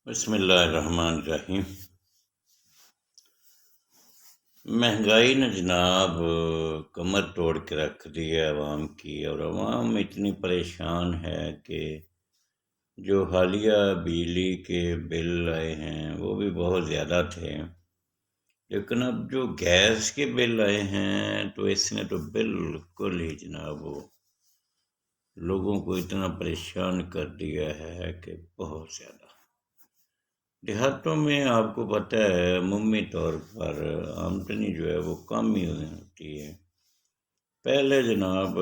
بسم اللہ الرحمن الرحیم۔ مہنگائی نے جناب کمر توڑ کے رکھ دی ہے عوام کی، اور عوام اتنی پریشان ہے کہ جو حالیہ بجلی کے بل آئے ہیں وہ بھی بہت زیادہ تھے، لیکن اب جو گیس کے بل آئے ہیں تو اس نے تو بالکل ہی جناب وہ لوگوں کو اتنا پریشان کر دیا ہے کہ بہت زیادہ۔ دیہاتوں میں آپ کو پتہ ہے عمومی طور پر آمدنی جو ہے وہ کم ہی ہوتی ہے۔ پہلے جناب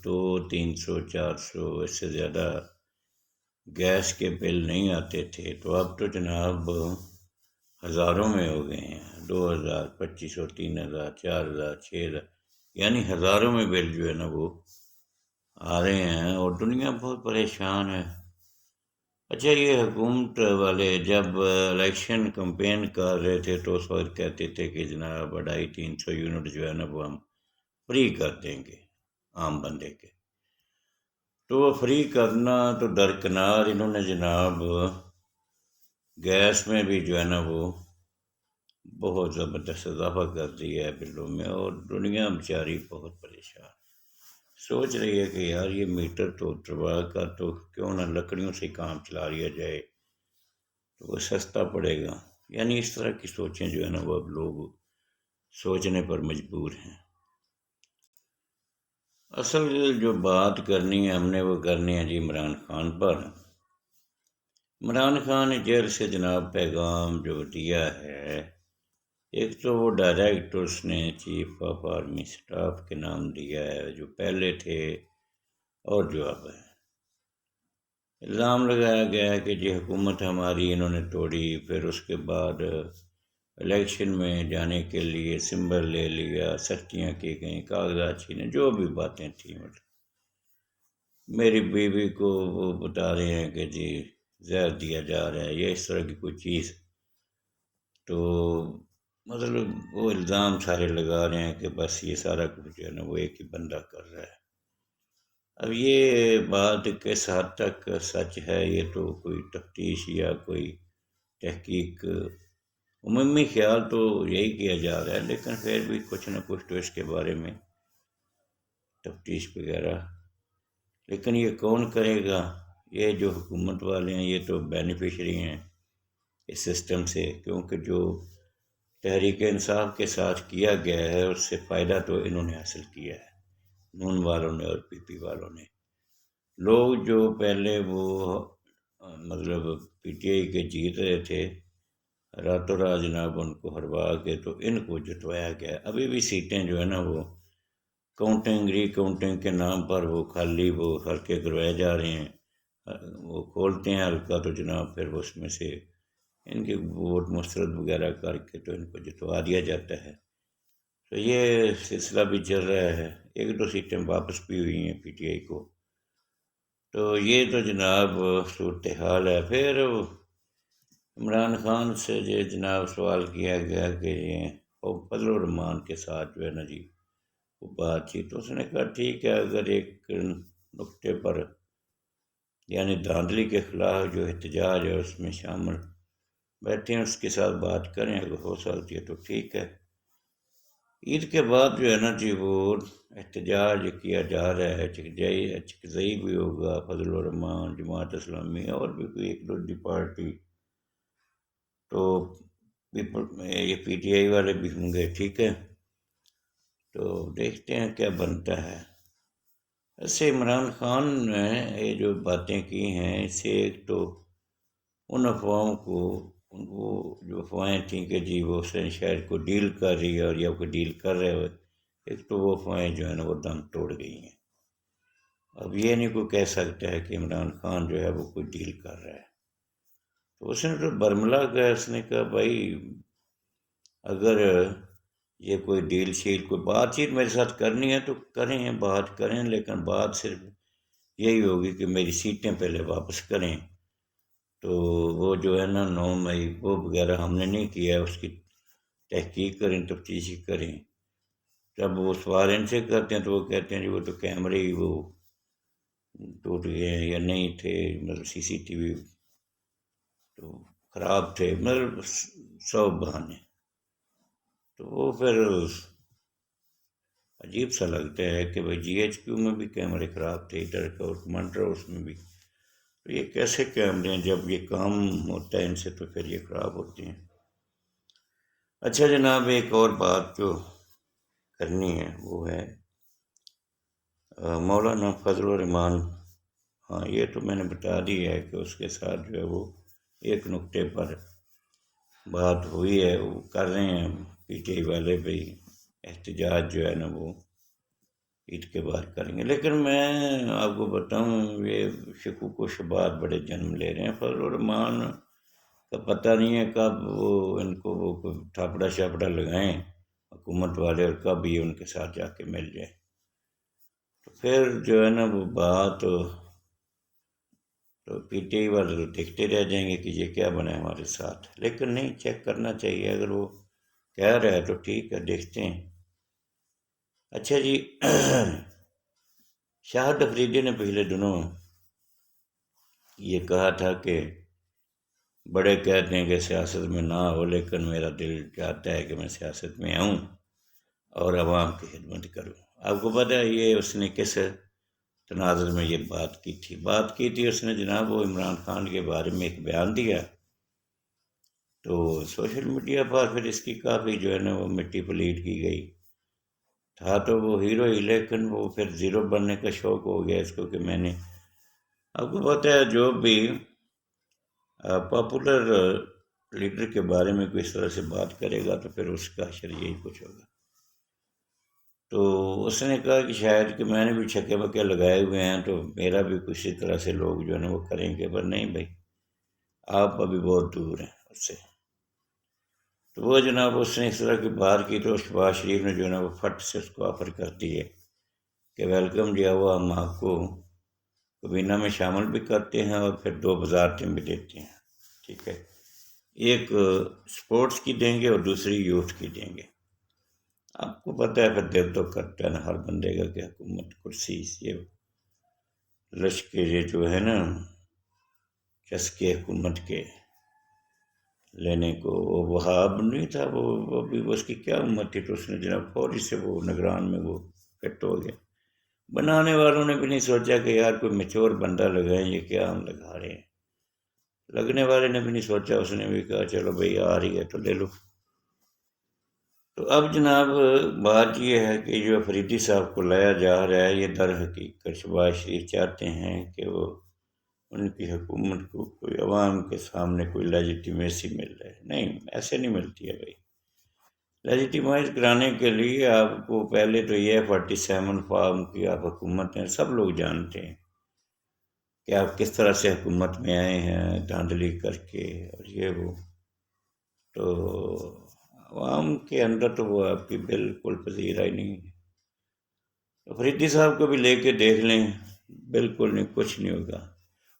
200 300 400 اس سے زیادہ گیس کے بل نہیں آتے تھے، تو اب تو جناب ہزاروں میں ہو گئے ہیں، 2000 2500 3000 4000 6000، یعنی ہزاروں میں بل جو ہے نا وہ آ رہے ہیں، اور دنیا بہت پریشان ہے۔ اچھا، یہ حکومت والے جب الیکشن کمپین کر رہے تھے تو اس وقت کہتے تھے کہ جناب 250 300 یونٹ جو ہے نا وہ ہم فری کر دیں گے عام بندے کے، تو وہ فری کرنا تو درکنار انہوں نے جناب گیس میں بھی جو ہے نا وہ بہت زبردست اضافہ کر دیا ہے بلوں میں، اور دنیا بیچاری بہت پریشان سوچ رہی ہے کہ یار یہ میٹر تو اتروا کر تو کیوں نہ لکڑیوں سے کام چلا لیا جائے تو وہ سستا پڑے گا۔ یعنی اس طرح کی سوچیں جو ہے نا وہ اب لوگ سوچنے پر مجبور ہیں۔ اصل جو بات کرنی ہے ہم نے وہ کرنی ہے جی عمران خان پر۔ عمران خان نے جیل سے جناب پیغام جو دیا ہے، ایک تو وہ ڈائریکٹرس نے چیف آف آرمی سٹاف کے نام دیا ہے جو پہلے تھے اور جو اب ہے۔ الزام لگایا گیا ہے کہ جی حکومت ہماری انہوں نے توڑی، پھر اس کے بعد الیکشن میں جانے کے لیے سمبل لے لیا، سختیاں کی گئیں، کاغذات چھینے، جو بھی باتیں تھیں۔ میری بیوی کو وہ بتا رہے ہیں کہ جی زہر دیا جا رہا ہے، یہ اس طرح کی کوئی چیز، تو مطلب وہ الزام سارے لگا رہے ہیں کہ بس یہ سارا کچھ جو ہے نا وہ ایک ہی بندہ کر رہا ہے۔ اب یہ بات کس حد تک سچ ہے یہ تو کوئی تفتیش یا کوئی تحقیق، عمومی خیال تو یہی کیا جا رہا ہے، لیکن پھر بھی کچھ نہ کچھ تو اس کے بارے میں تفتیش وغیرہ، لیکن یہ کون کرے گا؟ یہ جو حکومت والے ہیں یہ تو بینیفیشری ہیں اس سسٹم سے، کیونکہ جو تحریک انصاف کے ساتھ کیا گیا ہے اس سے فائدہ تو انہوں نے حاصل کیا ہے، نون والوں نے اور پی پی والوں نے۔ لوگ جو پہلے وہ مطلب پی ٹی آئی کے جیت رہے تھے، راتوں رات جناب ان کو ہروا کے تو ان کو جتوایا گیا۔ ابھی بھی سیٹیں جو ہے نا وہ کاؤنٹنگ ری کاؤنٹنگ کے نام پر وہ خالی وہ حلقے کروائے جا رہے ہیں، وہ کھولتے ہیں حلقہ تو جناب پھر اس میں سے ان کے ووٹ مسترد وغیرہ کر کے تو ان کو جتوا دیا جاتا ہے۔ تو یہ سلسلہ بھی چل رہا ہے، 1 2 سیٹیں واپس بھی ہوئی ہیں پی ٹی آئی کو، تو یہ تو جناب صورتحال ہے۔ پھر عمران خان سے جو جناب سوال کیا گیا کہ یہ فضل الرحمان کے ساتھ جو ہے نا جی وہ بات چیت، تو اس نے کہا ٹھیک ہے، اگر ایک نقطے پر یعنی دھاندلی کے خلاف جو احتجاج ہے اس میں شامل بیٹھے ہیں، اس کے ساتھ بات کریں، اگر ہو سکتی ہے تو ٹھیک ہے۔ عید کے بعد جو ہے نا جی وہ احتجاج کیا جا رہا ہے، چکزئی بھی ہوگا، فضل الرحمان، جماعت اسلامی اور بھی کوئی 1 2 پارٹی، تو یہ پی ٹی آئی والے بھی ہوں گے، ٹھیک ہے، تو دیکھتے ہیں کیا بنتا ہے۔ ایسے عمران خان نے یہ جو باتیں کی ہیں، اس سے ایک تو ان افواہوں کو وہ جو افواہیں تھیں کہ جی وہ حسین شہر کو ڈیل کر رہی ہے اور یا کوئی ڈیل کر رہے ہوئے، ایک تو وہ افواہیں جو ہے نا وہ دم توڑ گئی ہیں۔ اب یہ نہیں کوئی کہہ سکتا ہے کہ عمران خان جو ہے وہ کوئی ڈیل کر رہا ہے، تو اس نے تو برملا گیا، اس نے کہا بھائی اگر یہ کوئی ڈیل شیل کوئی بات چیت میرے ساتھ کرنی ہے تو کریں، بات کریں، لیکن بات صرف یہی ہوگی کہ میری سیٹیں پہلے واپس کریں۔ تو وہ جو ہے نا 9 مئی وہ وغیرہ ہم نے نہیں کیا، اس کی تحقیق کریں، تفتیشی کریں۔ جب وہ سوال ان سے کرتے ہیں تو وہ کہتے ہیں جی وہ تو کیمرے ہی وہ ٹوٹ گئے ہیں یا نہیں تھے، مطلب سی سی ٹی وی، تو خراب تھے، مطلب 100 بہانے. تو وہ پھر عجیب سا لگتا ہے کہ بھائی جی ایچ کیو میں بھی کیمرے خراب تھے، ادھر کا اور کمانڈر ہاؤس میں بھی. تو یہ کیسے کیمرے ہیں؟ جب یہ کام ہوتا ہے ان سے تو پھر یہ خراب ہوتے ہیں. اچھا جناب، ایک اور بات جو کرنی ہے وہ ہے مولانا فضل الرحمان. ہاں، یہ تو میں نے بتا دی ہے کہ اس کے ساتھ جو ہے وہ ایک نقطے پر بات ہوئی ہے، وہ کر رہے ہیں پی ٹی آئی والے بھی احتجاج جو ہے نا وہ عید کے بعد کریں گے. لیکن میں آپ کو بتاؤں، یہ شکوک و شبہات بڑے جنم لے رہے ہیں. فضل الرحمان کا پتہ نہیں ہے کب وہ ان کو وہ تھاپڑا شاپڑا لگائیں حکومت والے، اور کب یہ ان کے ساتھ جا کے مل جائے. تو پھر جو ہے نا وہ بات تو پی ٹی آئی والے تو دیکھتے رہ جائیں گے کہ یہ کیا بنا ہے ہمارے ساتھ. لیکن نہیں، چیک کرنا چاہیے. اگر وہ کہہ رہا ہے تو ٹھیک ہے، دیکھتے ہیں. اچھا جی، شاہد افریدی نے پچھلے دنوں یہ کہا تھا کہ بڑے کہتے ہیں کہ سیاست میں نہ ہو، لیکن میرا دل چاہتا ہے کہ میں سیاست میں آؤں اور عوام کی خدمت کروں. آپ کو پتہ ہے یہ اس نے کس تناظر میں یہ بات کی تھی؟ اس نے جناب وہ عمران خان کے بارے میں ایک بیان دیا، تو سوشل میڈیا پر پھر اس کی کافی جو ہے نا وہ مٹی پلیٹ کی گئی. تھا تو وہ ہیرو ہی، لیکن وہ پھر زیرو بننے کا شوق ہو گیا اس کو کہ میں نے. آپ کو پتہ ہے جو بھی پاپولر لیڈر کے بارے میں کوئی اس طرح سے بات کرے گا تو پھر اس کا حشر یہی کچھ ہوگا. تو اس نے کہا کہ شاید کہ میں نے بھی چھکے بکے لگائے ہوئے ہیں تو میرا بھی کسی طرح سے لوگ جو ہے نا وہ کریں گے. پر نہیں بھائی، آپ ابھی بہت دور ہیں اس سے. تو وہ جناب اس نے اس طرح کی بات کی تو شہباز شریف نے جو ہے نا وہ پھٹ سے اس کو آفر کر دی ہے کہ ویلکم جی، ہوا ہم آپ کو کابینہ میں شامل بھی کرتے ہیں اور پھر 2 وزارتیں بھی دیتے ہیں. ٹھیک ہے، ایک سپورٹس کی دیں گے اور دوسری یوتھ کی دیں گے. آپ کو پتہ ہے پھر دل تو کرتا ہے نا ہر بندے کا کہ حکومت کرسی یہ لشکر یہ جو ہے نا چسکے حکومت کے لینے کو. وہ وہاب نہیں تھا، وہ بھی اس کی کیا امت تھی، تو اس نے جناب فوری سے وہ نگران میں وہ فٹ ہو گیا. بنانے والوں نے بھی نہیں سوچا کہ یار کوئی میچور بندہ لگائیں، یہ کیا ہم لگا رہے ہیں. لگنے والے نے بھی نہیں سوچا، اس نے بھی کہا چلو بھائی آ رہی ہے تو لے لو. تو اب جناب بات یہ ہے کہ جو افریدی صاحب کو لایا جا رہا ہے، یہ در حقیقت شہباز شریف چاہتے ہیں کہ وہ ان کی حکومت کو کوئی عوام کے سامنے کوئی لیجیٹیمیسی مل رہے. نہیں، ایسے نہیں ملتی ہے بھائی. لیجیٹیمائز کرانے کے لیے آپ کو پہلے تو یہ 47 فارم کی آپ حکومت ہیں، سب لوگ جانتے ہیں کہ آپ کس طرح سے حکومت میں آئے ہیں دھاندلی کر کے اور یہ وہ. تو عوام کے اندر تو وہ آپ کی بالکل پذیرائی نہیں ہے. افریدی صاحب کو بھی لے کے دیکھ لیں، بالکل نہیں، کچھ نہیں ہوگا.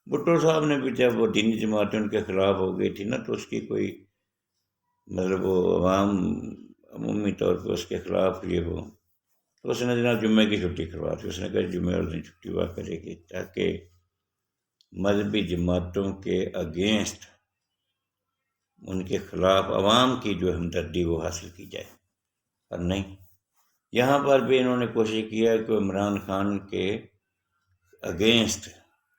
بھٹو صاحب نے بھی جب وہ دینی جماعتیں ان کے خلاف ہو گئی تھی نا تو اس کی کوئی مطلب وہ عوام عمومی طور پہ اس کے خلاف یہ وہ، تو اس نے جناب جمعے کی چھٹی کروا دی. اس نے کہا جمعے والے دن چھٹی ہوا کرے گی تاکہ مذہبی جماعتوں کے اگینسٹ ان کے خلاف عوام کی جو ہمدردی وہ حاصل کی جائے. پر نہیں، یہاں پر بھی انہوں نے کوشش کیا کہ عمران خان کے اگینسٹ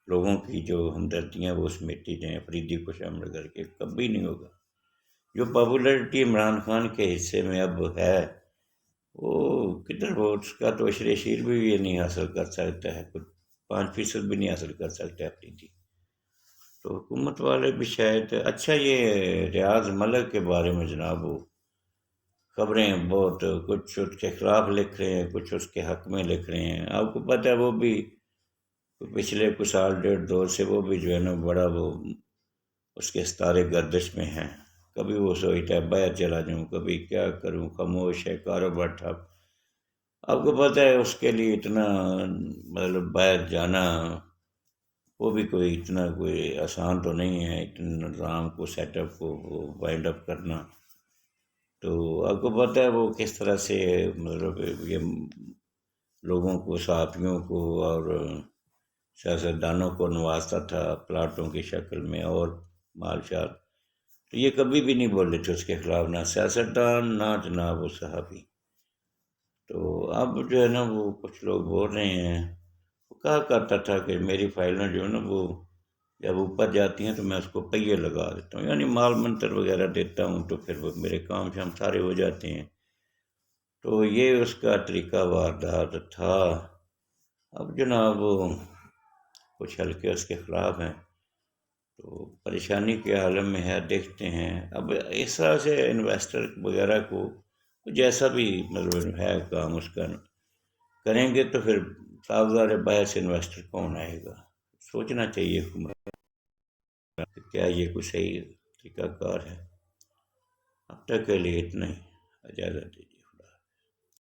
لوگوں کی جو ہمدردیاں وہ سمیٹی جائیں افریدی کو شامل کر کے. کبھی نہیں ہوگا. جو پاپولرٹی عمران خان کے حصے میں اب ہے وہ کدھر، وہ اس کا تو عشر شیر بھی یہ نہیں حاصل کر سکتا ہے، کچھ 5% بھی نہیں حاصل کر سکتا ہے افریدی. تو حکومت والے بھی شاید. اچھا، یہ ریاض ملک کے بارے میں جناب وہ خبریں بہت کچھ اس کے خلاف لکھ رہے ہیں، کچھ اس کے حق میں لکھ رہے ہیں. آپ کو پتہ ہے وہ بھی پچھلے کچھ سال 1.5 2 سے وہ بھی جو ہے نا بڑا وہ اس کے ستارے گردش میں ہیں. کبھی وہ سوچتا ہے باہر چلا جاؤں، کبھی کیا کروں، خاموش ہے، کاروبار ٹھپ. آپ کو پتہ ہے اس کے لیے اتنا مطلب باہر جانا وہ بھی کوئی اتنا کوئی آسان تو نہیں ہے، اتنا نظام کو سیٹ اپ کو وائنڈ اپ کرنا. تو آپ کو پتہ ہے وہ کس طرح سے مطلب یہ لوگوں کو، صحافیوں کو اور سیاستدانوں کو نوازتا تھا پلاٹوں کی شکل میں اور مال شال. تو یہ کبھی بھی نہیں بولے تھے اس کے خلاف، نہ سیاستدان نہ جناب وہ صحافی۔ تو اب جو ہے نا وہ کچھ لوگ بول رہے ہیں، وہ کہا کرتا تھا کہ میری فائلیں جو ہے نا وہ جب اوپر جاتی ہیں تو میں اس کو پہیے لگا دیتا ہوں، یعنی مال منتر وغیرہ دیتا ہوں تو پھر وہ میرے کام سے ہم سارے ہو جاتے ہیں۔ تو یہ اس کا طریقہ واردات تھا۔ اب جناب کچھ حلقے اس کے خلاف ہیں، تو پریشانی کے عالم میں ہے، دیکھتے ہیں۔ اب اس طرح سے انویسٹر وغیرہ کو جیسا بھی مطلب ہے کام اس کا کریں گے تو پھر صاحبزار باہر سے انویسٹر کون آئے گا؟ سوچنا چاہیے حکومت کہ کیا یہ کوئی صحیح طریقہ کار ہے۔ اب تک کے لیے اتنا ہی، اجازت دیجیے۔